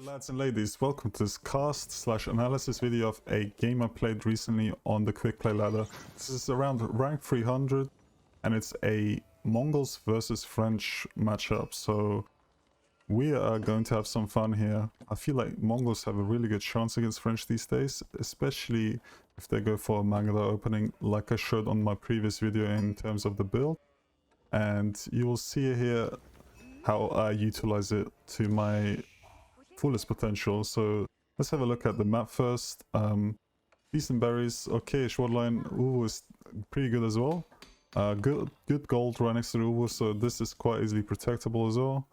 Lads and ladies, welcome to this cast/analysis video of a game I played recently on the quick play ladder. This is around rank 300 and it's a Mongols versus French matchup, so we are going to have some fun here. I feel like Mongols have a really good chance against French these days, especially if they go for a Mangada opening like I showed on my previous video in terms of the build. And you will see here how I utilize it to my fullest potential. So let's have a look at the map first. Decent berries, okayish waterline. Uwu is pretty good as well. Good gold right next to the Uwu, so this is quite easily protectable as well.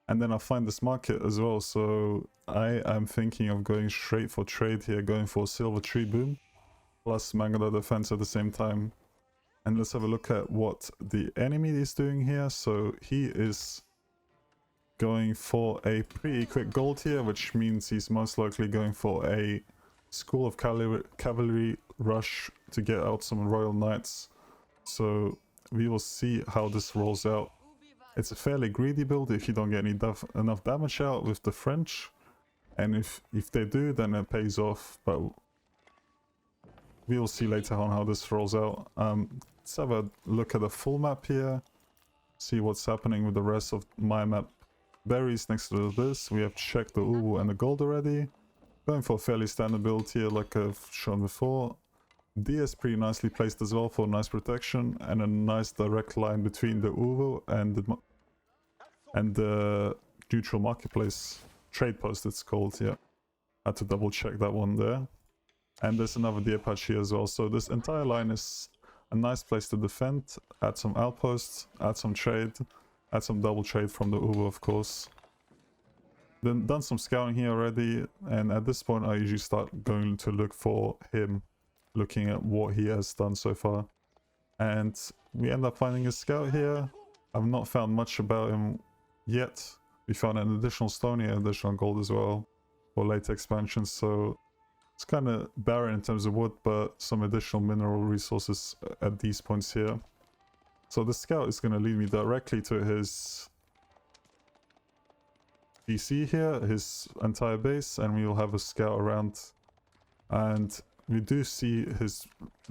And then I find this market as well, so I am thinking of going straight for trade here, going for silver tree boom plus Mangada defense at the same time. And let's have a look at what the enemy is doing here. So he is going for a pretty quick gold here, which means he's most likely going for a school of cavalry rush to get out some royal knights. So we will see how this rolls out. It's a fairly greedy build if you don't get enough damage out with the French, and if they do, then it pays off, but we'll see later on how this rolls out. Let's have a look at the full map here, see what's happening with the rest of my map. Berries next to this, we have checked the Uwu and the gold already. Going for a fairly standard build here like I've shown before. DS pretty nicely placed as well for nice protection and a nice direct line between the Uwu and the neutral marketplace. Trade post it's called, yeah. Had to double check that one there. And there's another deer patch here as well, so this entire line is a nice place to defend, add some outposts, add some trade. Add some double trade from the Uwu, of course. Then done some scouting here already, and at this point I usually start going to look for him, looking at what he has done so far. And we end up finding a scout here. I've not found much about him yet. We found an additional stone here, additional gold as well for later expansions, so it's kind of barren in terms of wood, but some additional mineral resources at these points here. So the scout is going to lead me directly to his PC here, his entire base, and we will have a scout around. And we do see his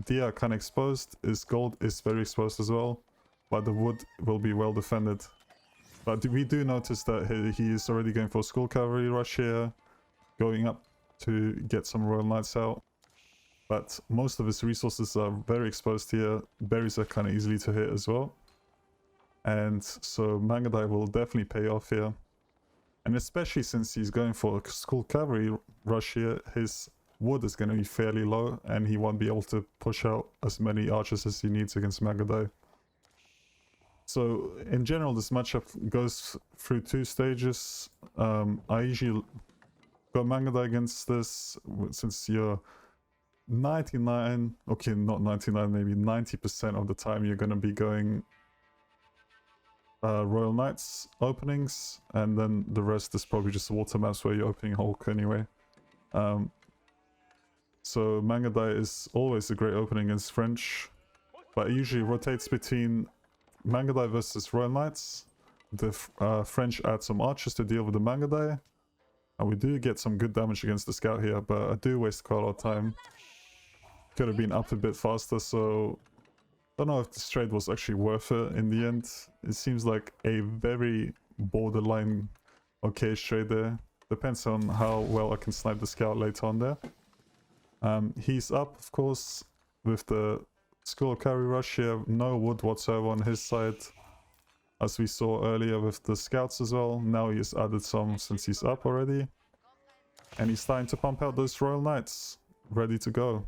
deer kind of exposed, his gold is very exposed as well, but the wood will be well defended. But we do notice that he is already going for a school cavalry rush here, going up to get some royal knights out. But most of his resources are very exposed here. Berries are kind of easily to hit as well. And so Mangada will definitely pay off here. And especially since he's going for a school cavalry rush here, his wood is going to be fairly low and he won't be able to push out as many archers as he needs against Mangada. So in general, this matchup goes through two stages. I usually go Mangada against this since you're 99, okay, not 99, maybe 90% of the time you're going to be going Royal Knights openings, and then the rest is probably just water maps where you're opening Hulk anyway. So Mangada is always a great opening against French, but it usually rotates between Mangada versus Royal Knights. The French add some archers to deal with the Mangada, and we do get some good damage against the scout here, but I do waste quite a lot of time. Could have been up a bit faster, so don't know if this trade was actually worth it in the end. It seems like a very borderline okayish trade there. Depends on how well I can snipe the scout later on there. He's up, of course, with the school of cavalry rush here. No wood whatsoever on his side, as we saw earlier with the scouts as well. Now he's added some since he's up already. And he's starting to pump out those royal knights, ready to go.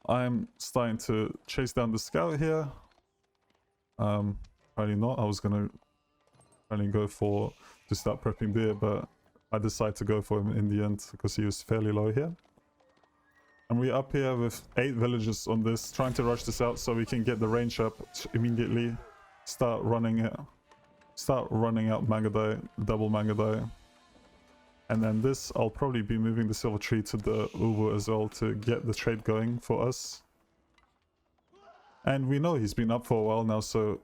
I'm starting to chase down the scout here. Probably not. I was gonna go for to start prepping deer, but I decided to go for him in the end because he was fairly low here. And we're up here with 8 villagers on this, trying to rush this out so we can get the range up immediately. Start running out Mangada, double Mangada. And then this, I'll probably be moving the silver tree to the Uwu as well to get the trade going for us. And we know he's been up for a while now, so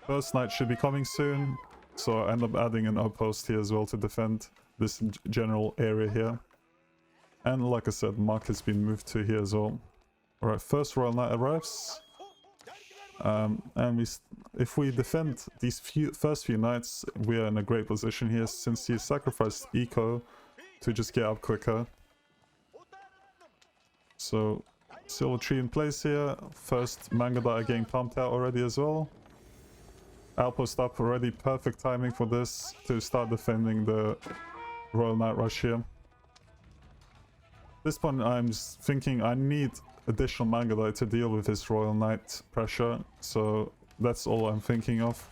first night should be coming soon. So I end up adding an outpost here as well to defend this general area here. And like I said, Mark has been moved to here as well. Alright, first Royal Knight arrives. And if we defend these first few knights, we are in a great position here since he sacrificed eco to just get up quicker. So, silver tree in place here. First manga that are getting pumped out already as well. Outpost up already, perfect timing for this to start defending the Royal Knight rush here. At this point I'm just thinking I need additional Mangudai to deal with his Royal Knight pressure, so that's all I'm thinking of.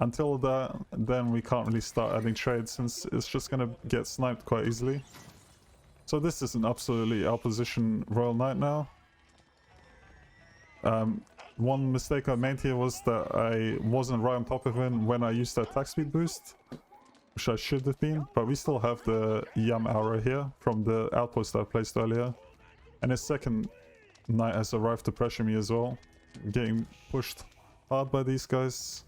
Until that, then we can't really start adding trade since it's just gonna get sniped quite easily. So this is an absolutely opposition Royal Knight now. One mistake I made here was that I wasn't right on top of him when I used the attack speed boost, which I should have been, but we still have the Yam Aura here from the outpost I placed earlier. And his second knight has arrived to pressure me as well, getting pushed hard by these guys.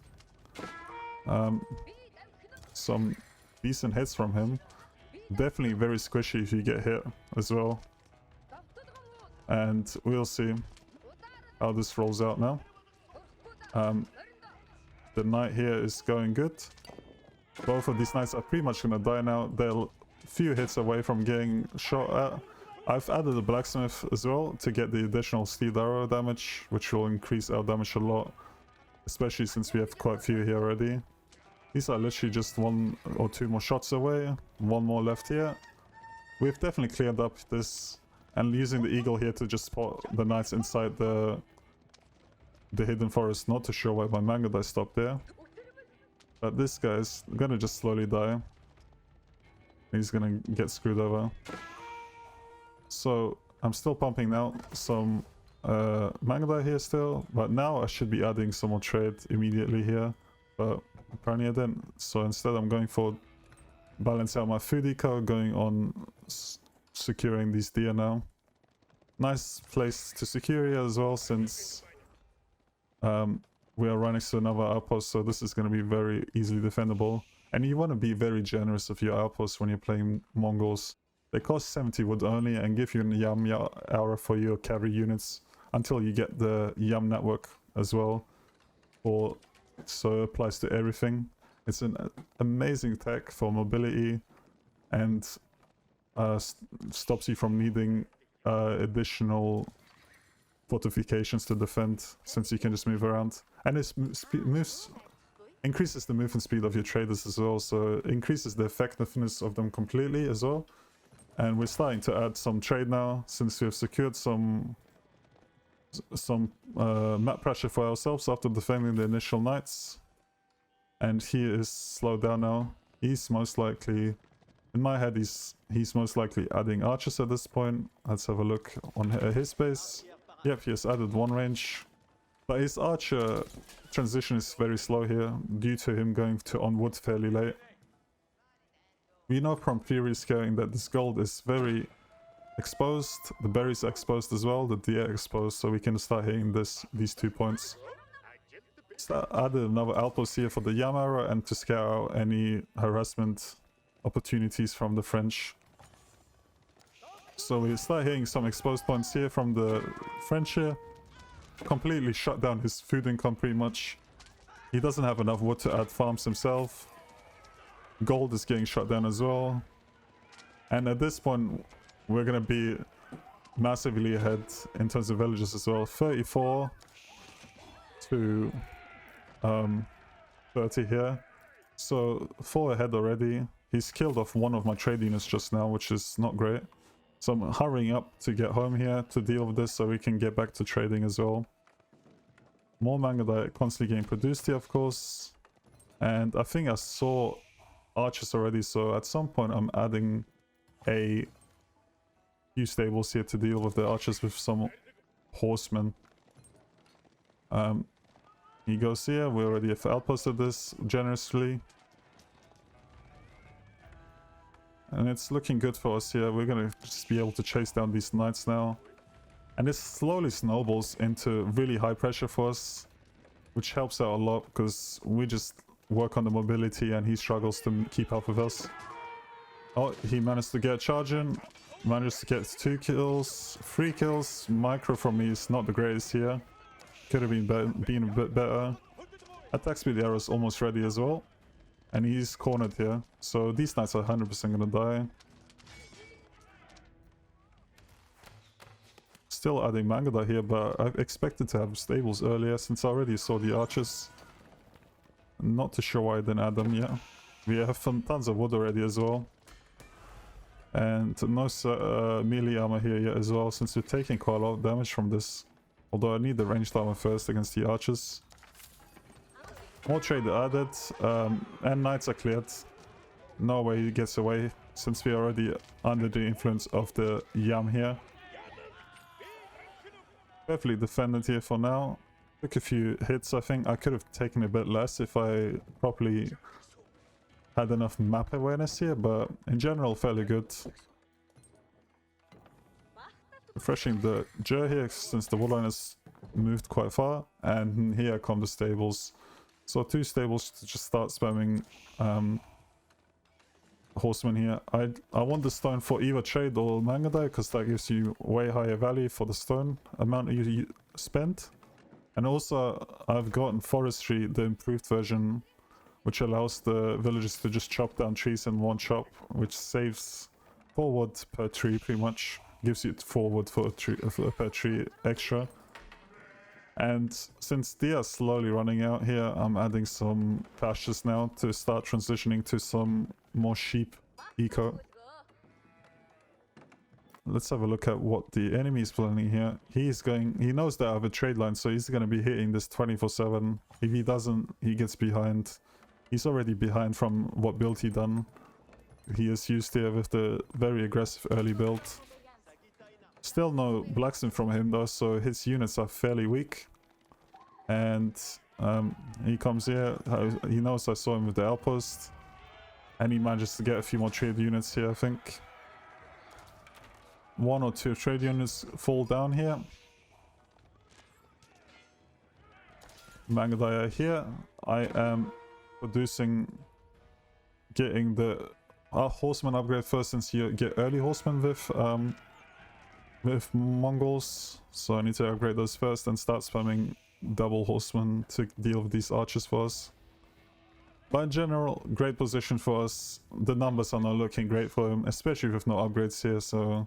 Some decent hits from him. Definitely very squishy if you get hit as well. And we'll see how this rolls out now. The knight here is going good. Both of these knights are pretty much gonna die now. They're a few hits away from getting shot at. I've added a blacksmith as well to get the additional steel arrow damage, which will increase our damage a lot, especially since we have quite a few here already. These are literally just 1 or 2 more shots away. 1 more left here. We've definitely cleared up this, and using the eagle here to just spot the knights inside the hidden forest. Not too sure why my Mangudai stopped there, but this guy's gonna just slowly die. He's gonna get screwed over. So I'm still pumping out some Mangudai here still, but now I should be adding some more trade immediately here, but apparently I didn't. So instead I'm going for balance out my food eco, going on securing these deer now. Nice place to secure here as well, since we are right next to another outpost, so this is going to be very easily defendable. And you want to be very generous of your outposts when you're playing Mongols. They cost 70 wood only and give you a Yam Aura for your cavalry units until you get the Yam network as well. So it applies to everything. It's an amazing tech for mobility and stops you from needing additional fortifications to defend, since you can just move around. And it increases the movement speed of your traders as well, so it increases the effectiveness of them completely as well. And we're starting to add some trade now, since we have secured some map pressure for ourselves after defending the initial knights. And he is slowed down now. He's most likely, in my head, he's most likely adding archers at this point. Let's have a look on his base. Yep, he has added 1 range. But his archer transition is very slow here, due to him going on wood fairly late. We know from previous scaling that this gold is very exposed. The berries are exposed as well, the deer are exposed, so we can start hitting these 2 points. Added another outpost here for the Yam Aura and to scare out any harassment opportunities from the French. So we start hitting some exposed points here from the French here. Completely shut down his food income pretty much. He doesn't have enough wood to add farms himself. Gold is getting shut down as well. And at this point, we're going to be massively ahead in terms of villages as well. 34 to 30 here. So 4 ahead already. He's killed off 1 of my trade units just now, which is not great. So I'm hurrying up to get home here to deal with this so we can get back to trading as well. More Mangudai constantly getting produced here, of course. And I think I saw archers already, so at some point I'm adding a few stables here to deal with the archers with some horsemen. He goes here. We already have outposted this generously. And it's looking good for us here. We're gonna just be able to chase down these knights now. And this slowly snowballs into really high pressure for us, which helps out a lot because we just work on the mobility, and he struggles to keep up with us. Oh, he managed to get a charge in. Managed to get 2 kills, 3 kills. Micro from me is not the greatest here. Could have been a bit better. Attack speed arrow is almost ready as well. And he's cornered here. So these knights are 100% gonna die. Still adding Mangada here, but I expected to have stables earlier since I already saw the archers. Not too sure why I didn't add them yet. We have tons of wood already as well. And no melee armor here yet as well, since we're taking quite a lot of damage from this. Although I need the ranged armor first against the archers. More trade added, and knights are cleared. No way he gets away, since we're already under the influence of the Yam here. Carefully defended here for now. Took a few hits, I think. I could have taken a bit less if I properly had enough map awareness here, but in general fairly good. Refreshing the Jer here since the woodline has moved quite far, and here come the stables. So 2 stables to just start spamming horsemen here. I want the stone for either trade or Mangadai, because that gives you way higher value for the stone amount you spent. And also I've gotten forestry, the improved version, which allows the villagers to just chop down trees in one chop, which saves 4 wood per tree pretty much. Gives you 4 wood for a tree, per tree extra. And since they are slowly running out here, I'm adding some pastures now to start transitioning to some more sheep eco. Let's have a look at what the enemy is planning here. He knows that I have a trade line, so he's going to be hitting this 24/7. If he doesn't, he gets behind. He's already behind from what build he done. He is used here with the very aggressive early build. Still no blacksmith from him though, so his units are fairly weak. And he comes here, he knows I saw him with the outpost. And he manages to get a few more trade units here, I think. 1 or 2 trade units fall down here. Mangadaya here. I am getting the horseman upgrade first, since you get early horsemen with Mongols. So I need to upgrade those first and start spamming double horsemen to deal with these archers for us. But in general, great position for us. The numbers are not looking great for him, especially with no upgrades here, so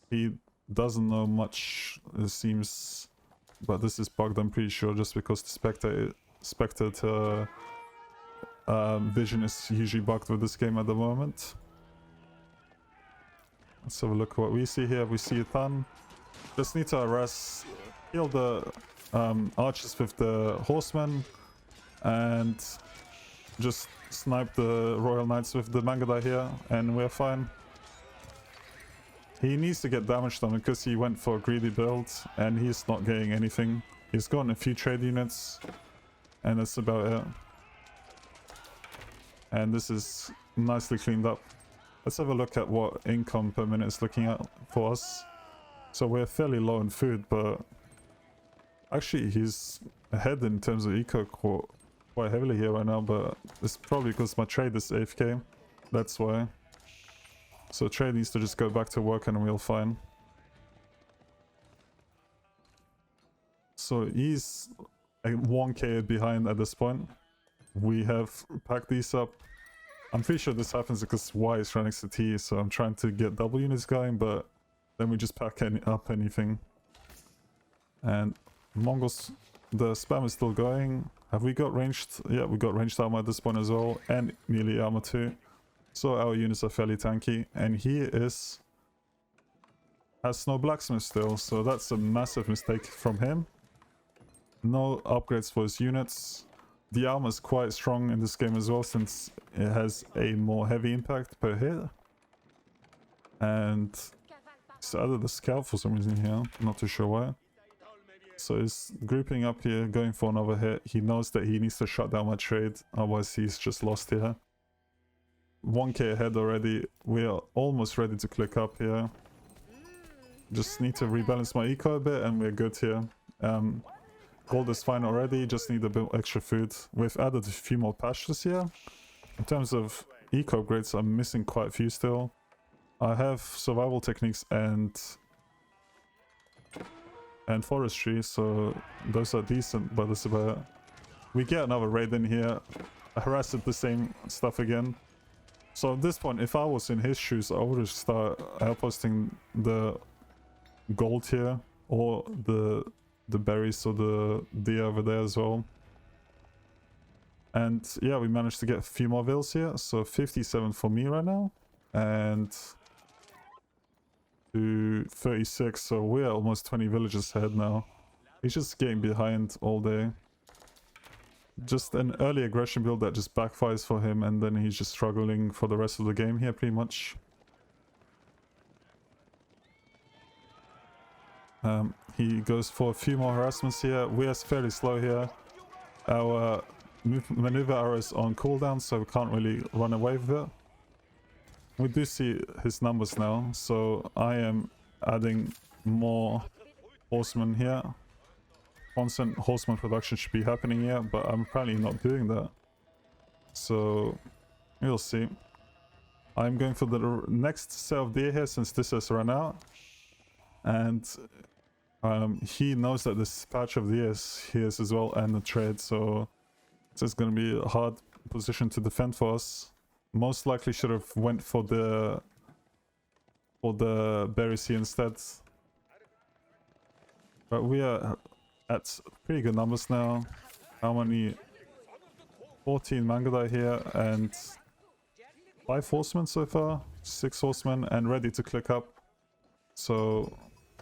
he doesn't know much, it seems. But this is bugged, I'm pretty sure, just because the spectator vision is usually bugged with this game at the moment. Let's have a look at what we see here. We see a ton. Just need to harass, kill the archers with the horsemen, and just snipe the royal knights with the Mangadai here, and we're fine. He needs to get damage done because he went for a greedy build and he's not getting anything. He's gotten a few trade units, and that's about it. And this is nicely cleaned up. Let's have a look at what income per minute is looking at for us. So we're fairly low in food, but actually he's ahead in terms of eco quite heavily here right now, but it's probably because my trade is AFK. That's why. So trade needs to just go back to work and we'll fine. So he's 1k behind at this point. We have packed these up. I'm pretty sure this happens because Y is running to T, so I'm trying to get double units going, but then we just pack up anything. And Mongols, the spam is still going. Have we got ranged? Yeah, we got ranged armor at this point as well, and melee armor too. So our units are fairly tanky, and he has no blacksmith still, so that's a massive mistake from him. No upgrades for his units. The armor is quite strong in this game as well, since it has a more heavy impact per hit. And he's added the scout for some reason here, not too sure why. So he's grouping up here, going for another hit. He knows that he needs to shut down my trade, otherwise he's just lost here. 1k ahead already. We are almost ready to click up here. Just need to rebalance my eco a bit and we're good here. Gold is fine already, just need a bit extra food. We've added a few more pastures here. In terms of eco upgrades, I'm missing quite a few still. I have survival techniques and forestry, so those are decent, but that's about it. We get another raid in here. I harass it the same stuff again. So at this point, if I was in his shoes, I would just start outposting the gold here, or the berries, or the deer over there as well. And yeah, we managed to get a few more villas here, so 57 for me right now, and to 36, so we're almost 20 villages ahead now. He's just getting behind all day. Just an early aggression build that just backfires for him, and then he's just struggling for the rest of the game here pretty much. He goes for a few more harassments here. We are fairly slow here. Our maneuver arrow is on cooldown, so we can't really run away with it. We do see his numbers now, so I am adding more horsemen here. Constant horseman production should be happening here, but I'm apparently not doing that. So we'll see. I'm going for the next set of deer here since this has run out. And he knows that this patch of deer is his as well, and the trade, so this is going to be a hard position to defend for us. Most likely should have went for the berries here instead. But we are at pretty good numbers now. How many? 14 Mangadai here and 5 horsemen so far. 6 horsemen and ready to click up. So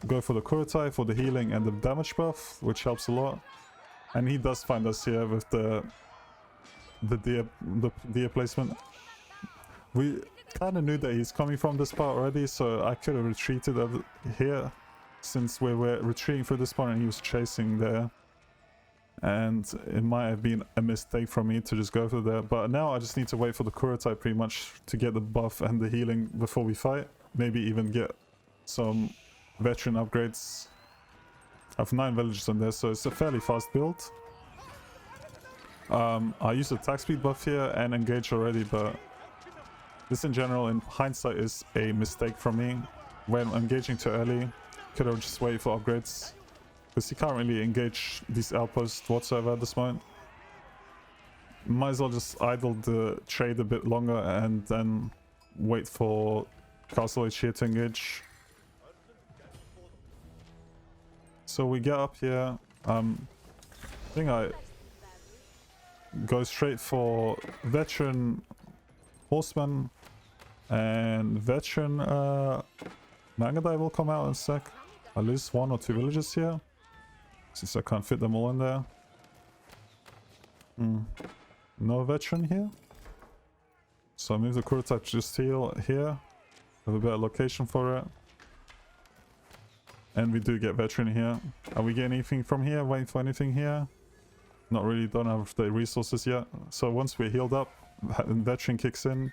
go for the Kurotai for the healing and the damage buff, which helps a lot. And he does find us here with the deer placement. We kind of knew that he's coming from this part already, so I could have retreated over here, since we were retreating through this part and he was chasing there. And it might have been a mistake from me to just go for there, but now I just need to wait for the Kurotai pretty much to get the buff and the healing before we fight. Maybe even get some veteran upgrades. I have 9 villages on there, so it's a fairly fast build. I used attack speed buff here and engage already, but this in general in hindsight is a mistake from me. When engaging too early, could have just waited for upgrades, because you can't really engage these outposts whatsoever at this moment. Might as well just idle the trade a bit longer and then wait for Castle Age here to engage. So we get up here. I think I go straight for veteran horseman, and veteran Mangadai will come out in a sec. I lose 1 or 2 villages here, since I can't fit them all in there. No veteran here. So I move the Kurotai to just heal here. Have a better location for it. And we do get veteran here. Are we getting anything from here? Waiting for anything here? Not really, don't have the resources yet. So once we're healed up and veteran kicks in,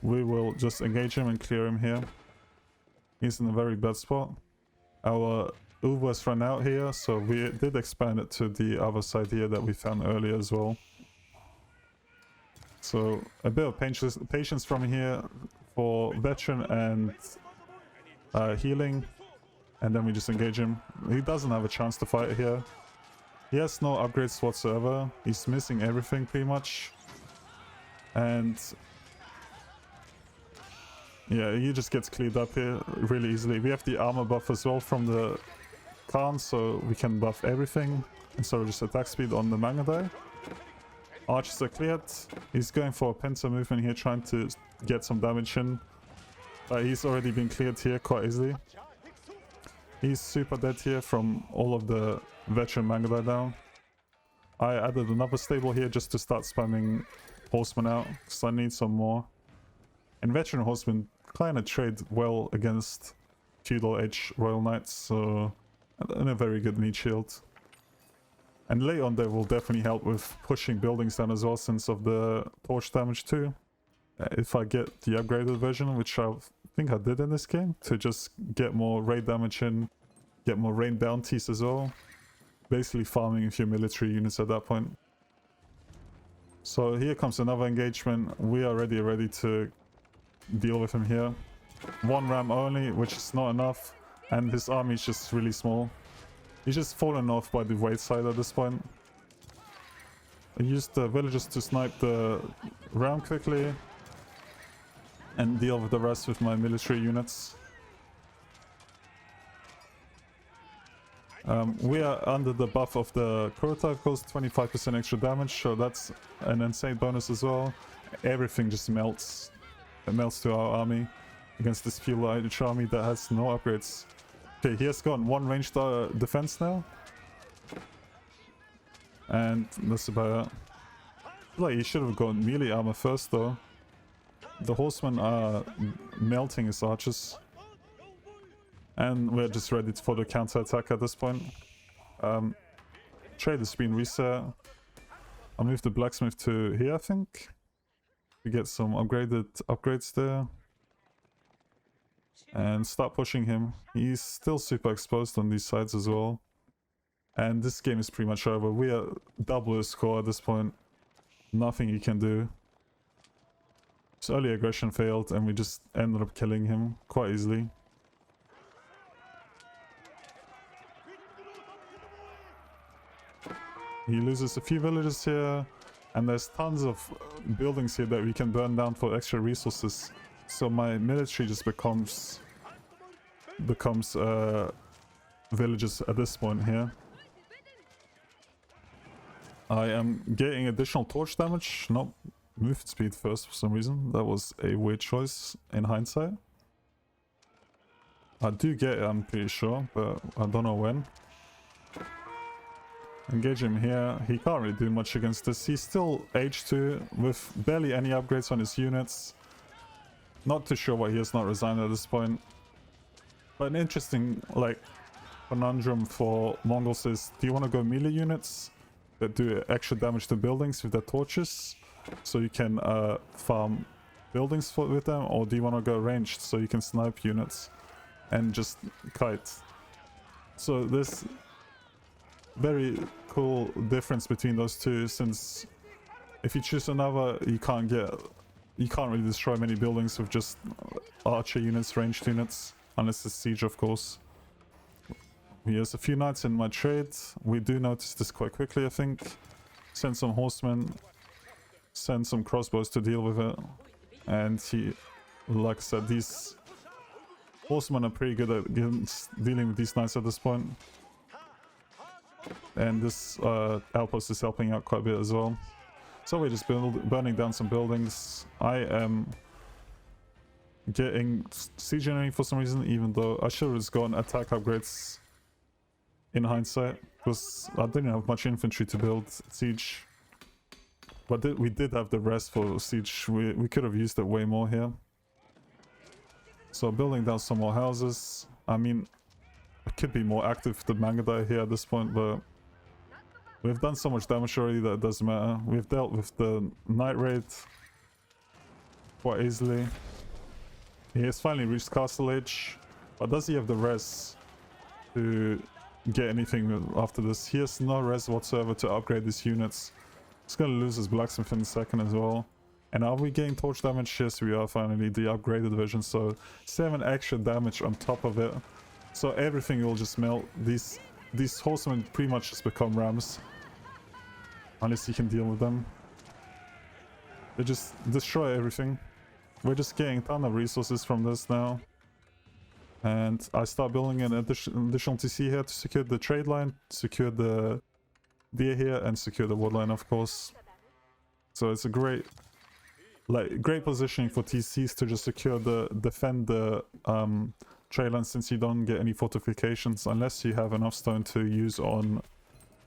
we will just engage him and clear him here. He's in a very bad spot. Our Uva's run out here, so we did expand it to the other side here that we found earlier as well. So a bit of patience from here for veteran and healing, and then we just engage him. He doesn't have a chance to fight here. He has no upgrades whatsoever. He's missing everything pretty much. And yeah, he just gets cleared up here really easily. We have the armor buff as well from the Khan, so we can buff everything. And so just attack speed on the Mangadai. Archers are cleared. He's going for a pincer movement here, trying to get some damage in. But he's already been cleared here quite easily. He's super dead here from all of the veteran Mangadai down. I added another stable here just to start spamming horsemen out, because I need some more. And veteran horsemen kind of trade well against Feudal Age Royal Knights, so and a very good meat shield. And later on they will definitely help with pushing buildings down as well, since of the torch damage too. If I get the upgraded version, which I think I did in this game, to just get more raid damage in, get more rain bounties as well. basically farming with your military units at that point. So here comes another engagement. We are ready to deal with him here. One ram only, which is not enough, and his army is just really small. He's just fallen off by the weight side at this point. I used the villagers to snipe the ram quickly and deal with the rest with my military units. We are under the buff of the Kurta, of course, 25% extra damage, so that's an insane bonus as well. Everything just melts. It melts to our army against this Feudal Age army that has no upgrades. Okay, he has gotten one ranged defense now. And that's about it. Like, he should have gotten melee armor first though. The horsemen are melting his archers. And we're just ready for the counter-attack at this point. Trade has been reset. I'll move the blacksmith to here, I think. We get some upgrades there. And start pushing him. He's still super exposed on these sides as well. And this game is pretty much over. We are double his score at this point. Nothing he can do. His early aggression failed and we just ended up killing him quite easily. He loses a few villages here, and there's tons of buildings here that we can burn down for extra resources. So my military just becomes villages at this point here. I am getting additional torch damage. Nope, movement speed first for some reason. That was a weird choice in hindsight. I do get it, I'm pretty sure, but I don't know when. Engage him here. He can't really do much against this. He's still Age 2 with barely any upgrades on his units. Not too sure why he has not resigned at this point. But an interesting, like, conundrum for Mongols is, do you want to go melee units that do extra damage to buildings with their torches, so you can farm buildings with them, or do you want to go ranged so you can snipe units and just kite? So this very cool difference between those two, since if you choose another, you can't really destroy many buildings with just archer units, ranged units, unless it's siege, of course. Here's a few knights in my trade. We do notice this quite quickly, I think. Send some horsemen, send some crossbows to deal with it. And he, like I said, these horsemen are pretty good at dealing with these knights at this point. And this outpost is helping out quite a bit as well. So we're just burning down some buildings. I am getting siege enemy for some reason, even though I should have just gotten attack upgrades in hindsight, because I didn't have much infantry to build siege. But we did have the rest for siege. We could have used it way more here. So building down some more houses. I mean, I could be more active with the Mangadai here at this point, but we've done so much damage already that it doesn't matter. We've dealt with the Night Raid quite easily. He has finally reached Castle Age, but does he have the res to get anything after this? He has no res whatsoever to upgrade his units. He's gonna lose his blacksmith in a second as well. And are we getting torch damage? Yes, we are finally, the upgraded version, so 7 extra damage on top of it. So everything will just melt. These horsemen pretty much just become rams, unless you can deal with them. They just destroy everything. We're just getting a ton of resources from this now. And I start building an additional TC here to secure the trade line, secure the deer here, and secure the wood line, of course. So it's a great positioning for TCs to just defend the trade line, since you don't get any fortifications unless you have enough stone to use on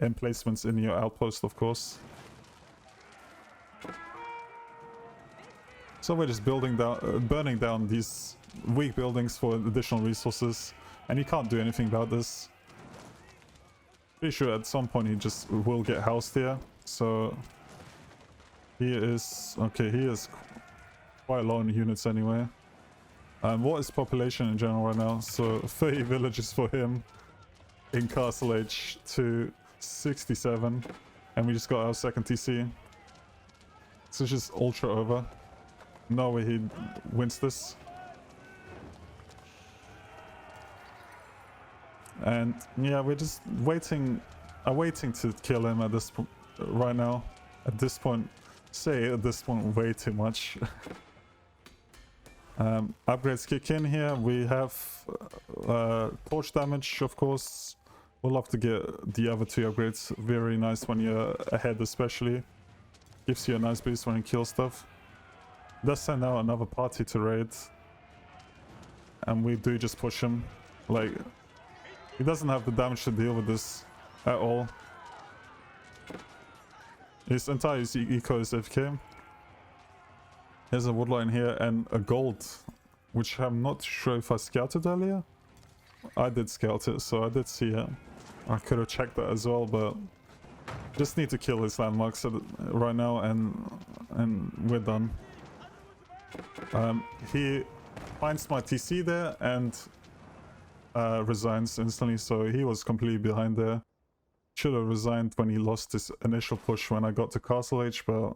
emplacements in your outpost, of course. So we're just burning down these weak buildings for additional resources, and he can't do anything about this. Pretty sure at some point he just will get housed here. So he is quite low in units anyway. What is population in general right now? So 30 villages for him in Castle Age to 67, and we just got our second TC. So it's just ultra over. No way he wins this. And yeah, we're just waiting to kill him at this point right now. At this point, way too much. Upgrades kick in here. We have torch damage, of course. We'll love to get the other two upgrades. Very nice when you're ahead, especially. Gives you a nice boost when you kill stuff. Does send out another party to raid. And we do just push him. Like, he doesn't have the damage to deal with this at all. His entire eco is AFK. There's a woodline here and a gold, which I'm not sure if I scouted earlier. I did scout it, so I did see it. I could have checked that as well, but just need to kill his landmarks right now, and we're done. He finds my TC there and resigns instantly, so he was completely behind there. Should have resigned when he lost his initial push when I got to Castle Age, but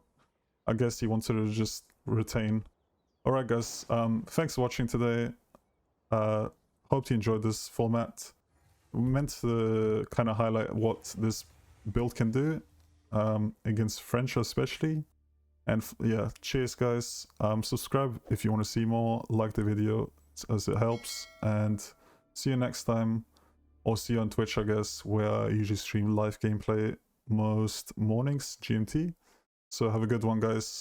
I guess he wanted to just retain. Alright guys, thanks for watching today. Hope you enjoyed this format. We meant to kind of highlight what this build can do against French especially. And yeah, cheers guys. Subscribe if you want to see more, like the video as it helps, and see you next time, or see you on Twitch, I guess, where I usually stream live gameplay most mornings GMT. So have a good one guys.